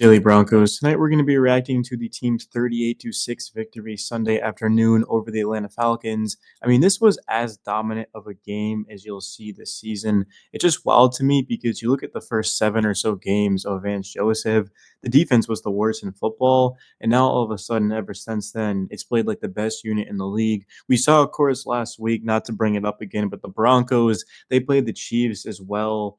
Daily Broncos. Tonight we're going to be reacting to the team's 38-6 victory Sunday afternoon over the Atlanta Falcons. I mean, this was as dominant of a game as you'll see this season. It just wild to me because you look at the first seven or so games of Vance Joseph, the defense was the worst in football, and now all of a sudden, ever since then, it's played like the best unit in the league. We saw, of course, last week, not to bring it up again, but the Broncos, they played the Chiefs as well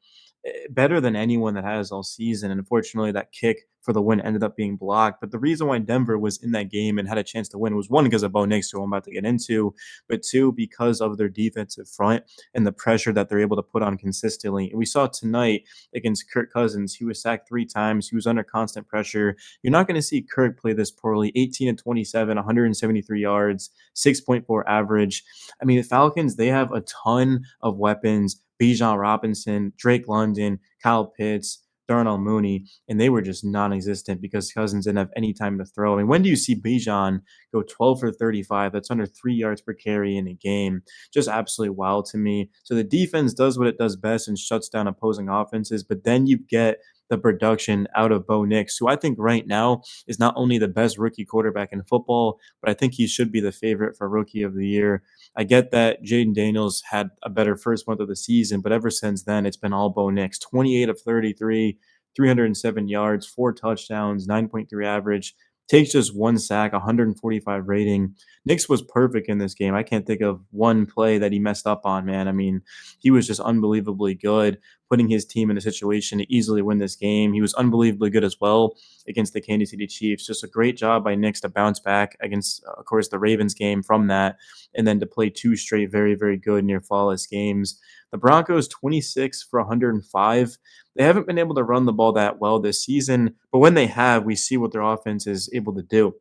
better than anyone that has all season. And unfortunately, that kick for the win ended up being blocked. But the reason why Denver was in that game and had a chance to win was one, because of Bo Nix, who I'm about to get into, but two, because of their defensive front and the pressure that they're able to put on consistently. And we saw tonight against Kirk Cousins, he was sacked 3 times. He was under constant pressure. You're not going to see Kirk play this poorly. 18 and 27, 173 yards, 6.4 average. I mean, the Falcons, they have a ton of weapons. Bijan Robinson, Drake London, Kyle Pitts, Darnell Mooney, and they were just non-existent because Cousins didn't have any time to throw. I mean, when do you see Bijan go 12 for 35? That's under 3 yards per carry in a game. Just absolutely wild to me. So the defense does what it does best and shuts down opposing offenses, but then you get the production out of Bo Nix, who I think right now is not only the best rookie quarterback in football, but I think he should be the favorite for Rookie of the Year. I get that Jaden Daniels had a better first month of the season, but ever since then, it's been all Bo Nix. 28 of 33, 307 yards, 4 touchdowns, 9.3 average, takes just 1 sack, 145 rating. Nix was perfect in this game. I can't think of one play that he messed up on, man. I mean, he was just unbelievably good, putting his team in a situation to easily win this game. He was unbelievably good as well against the Kansas City Chiefs. Just a great job by Nix to bounce back against, of course, the Ravens game from that, and then to play 2 straight very, very good, near flawless games. The Broncos, 26 for 105. They haven't been able to run the ball that well this season, but when they have, we see what their offense is able to do.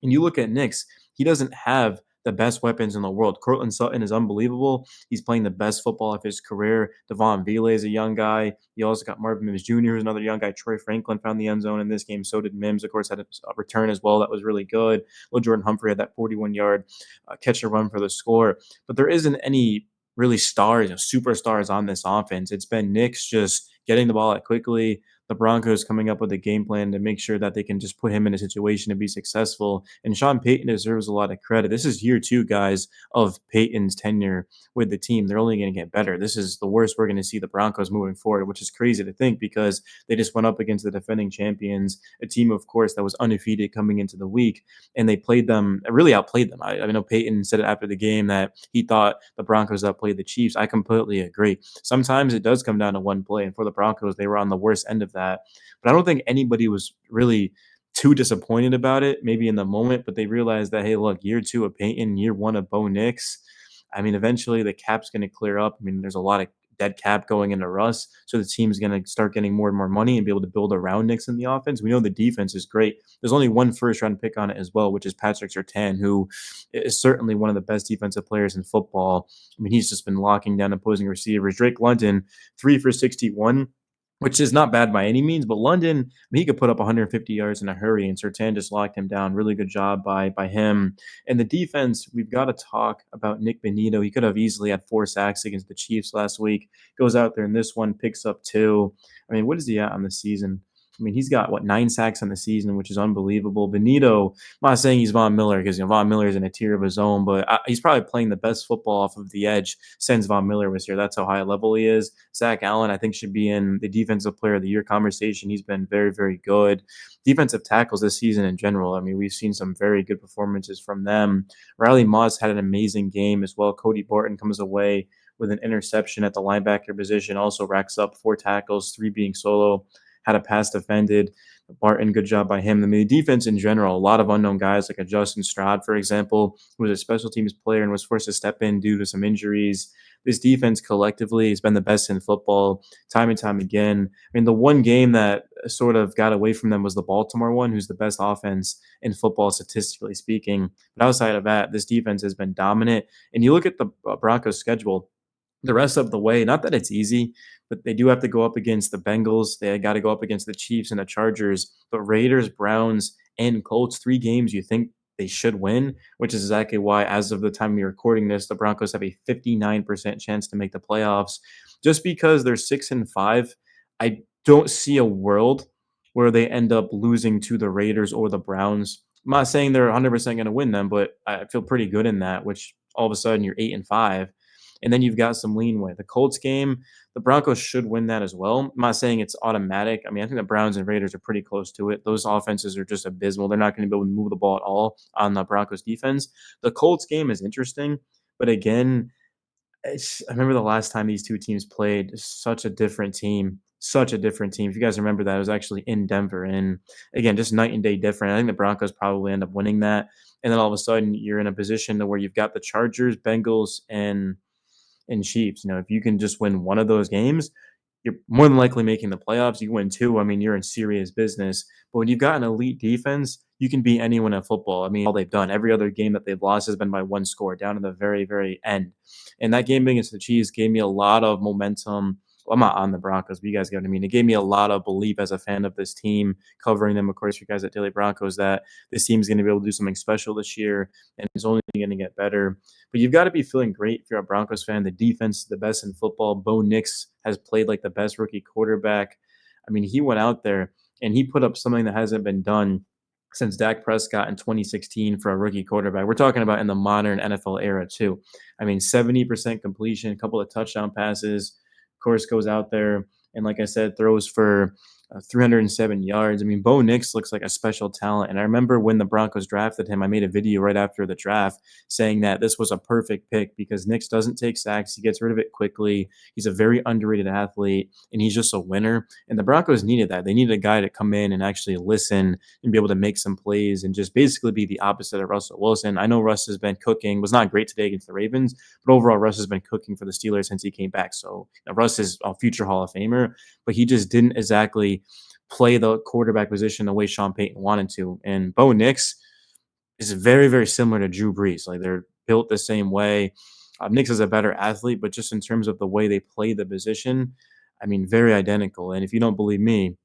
And you look at Knicks, he doesn't have the best weapons in the world. Cortland Sutton is unbelievable. He's playing the best football of his career. Devon Vile is a young guy. You also got Marvin Mims Jr., who's another young guy. Troy Franklin found the end zone in this game. So did Mims, of course, had a return as well. That was really good. Little Jordan Humphrey had that 41-yard catch and run for the score. But there isn't any really stars, superstars on this offense. It's been Knicks just getting the ball out quickly, the Broncos coming up with a game plan to make sure that they can just put him in a situation to be successful. And Sean Payton deserves a lot of credit. This is year 2, guys, of Payton's tenure with the team. They're only going to get better. This is the worst we're going to see the Broncos moving forward, which is crazy to think because they just went up against the defending champions, a team, of course, that was undefeated coming into the week, and they played them, really outplayed them. I know Payton said it after the game that he thought the Broncos outplayed the Chiefs. I completely agree. Sometimes it does come down to one play, and for the Broncos, they were on the worst end of that. But I don't think anybody was really too disappointed about it, maybe in the moment, but they realized that, hey, look, year 2 of Payton, year 1 of Bo Nix. I mean, eventually the cap's going to clear up. I mean, there's a lot of dead cap going into Russ, so the team's going to start getting more and more money and be able to build around Nix in the offense. We know the defense is great. There's only one first-round pick on it as well, which is Patrick Surtain, who is certainly one of the best defensive players in football. I mean, he's just been locking down opposing receivers. Drake London, 3 for 61, which is not bad by any means, but London, I mean, he could put up 150 yards in a hurry, and Surtain just locked him down. Really good job by him. And the defense, we've got to talk about Nick Benito. He could have easily had 4 sacks against the Chiefs last week. Goes out there in this one, picks up 2. I mean, what is he at on the season? I mean, he's got, 9 sacks on the season, which is unbelievable. Benito, I'm not saying he's Von Miller because, Von Miller is in a tier of his own, but he's probably playing the best football off of the edge since Von Miller was here. That's how high level he is. Zach Allen, I think, should be in the Defensive Player of the Year conversation. He's been very, very good. Defensive tackles this season in general, I mean, we've seen some very good performances from them. Riley Moss had an amazing game as well. Cody Barton comes away with an interception at the linebacker position, also racks up 4 tackles, 3 being solo. Had a pass defended. Barton, good job by him. I mean, the defense in general, a lot of unknown guys like a Justin Stroud, for example, who was a special teams player and was forced to step in due to some injuries. This defense collectively has been the best in football time and time again. I mean, the one game that sort of got away from them was the Baltimore one, who's the best offense in football, statistically speaking. But outside of that, this defense has been dominant. And you look at the Broncos schedule, the rest of the way, not that it's easy, but they do have to go up against the Bengals. They got to go up against the Chiefs and the Chargers. But Raiders, Browns, and Colts, 3 games you think they should win, which is exactly why, as of the time we're recording this, the Broncos have a 59% chance to make the playoffs. Just because they're 6-5, I don't see a world where they end up losing to the Raiders or the Browns. I'm not saying they're 100% going to win them, but I feel pretty good in that, which all of a sudden you're 8-5. And then you've got some leanway. The Colts game, the Broncos should win that as well. I'm not saying it's automatic. I mean, I think the Browns and Raiders are pretty close to it. Those offenses are just abysmal. They're not going to be able to move the ball at all on the Broncos defense. The Colts game is interesting, but again, I remember the last time these two teams played, such a different team. Such a different team. If you guys remember that, it was actually in Denver. And again, just night and day different. I think the Broncos probably end up winning that. And then all of a sudden, you're in a position to where you've got the Chargers, Bengals, and Chiefs. If you can just win one of those games, you're more than likely making the playoffs. You win two, I mean, you're in serious business. But when you've got an elite defense, you can beat anyone in football. I mean, all they've done, every other game that they've lost has been by one score down to the very, very end. And that game against the Chiefs gave me a lot of momentum. Well, I'm not on the Broncos, but you guys get what I mean. It gave me a lot of belief as a fan of this team, covering them, of course, you guys at Daily Broncos, that this team's going to be able to do something special this year, and it's only going to get better. But you've got to be feeling great if you're a Broncos fan. The defense is the best in football. Bo Nix has played like the best rookie quarterback. I mean, he went out there and he put up something that hasn't been done since Dak Prescott in 2016 for a rookie quarterback. We're talking about in the modern NFL era, too. I mean, 70% completion, a couple of touchdown passes. Of course, goes out there and, like I said, throws for 307 yards. I mean, Bo Nix looks like a special talent. And I remember when the Broncos drafted him, I made a video right after the draft saying that this was a perfect pick because Nix doesn't take sacks. He gets rid of it quickly. He's a very underrated athlete, and he's just a winner. And the Broncos needed that. They needed a guy to come in and actually listen and be able to make some plays and just basically be the opposite of Russell Wilson. I know Russ has been cooking, was not great today against the Ravens, but overall, Russ has been cooking for the Steelers since he came back. So Russ is a future Hall of Famer, but he just didn't exactly play the quarterback position the way Sean Payton wanted to. And Bo Nix is very, very similar to Drew Brees. Like, they're built the same way. Nix is a better athlete, but just in terms of the way they play the position, I mean, very identical. And if you don't believe me,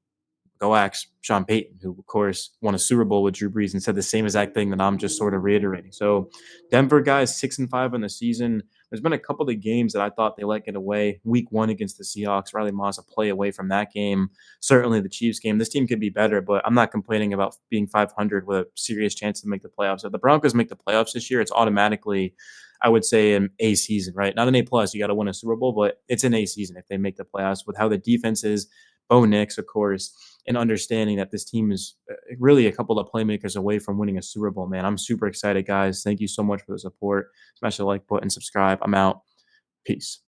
go ask Sean Payton, who, of course, won a Super Bowl with Drew Brees and said the same exact thing that I'm just sort of reiterating. So, Denver guys, 6-5 in the season. There's been a couple of games that I thought they let get away. Week 1 against the Seahawks, Riley Moss a play away from that game. Certainly the Chiefs game. This team could be better, but I'm not complaining about being 500 with a serious chance to make the playoffs. If the Broncos make the playoffs this year, it's automatically, I would say, an A season, right? Not an A plus. You got to win a Super Bowl, but it's an A season if they make the playoffs with how the defense is. Bo Nix, of course, and understanding that this team is really a couple of playmakers away from winning a Super Bowl, man. I'm super excited, guys. Thank you so much for the support. Smash the like button, subscribe. I'm out. Peace.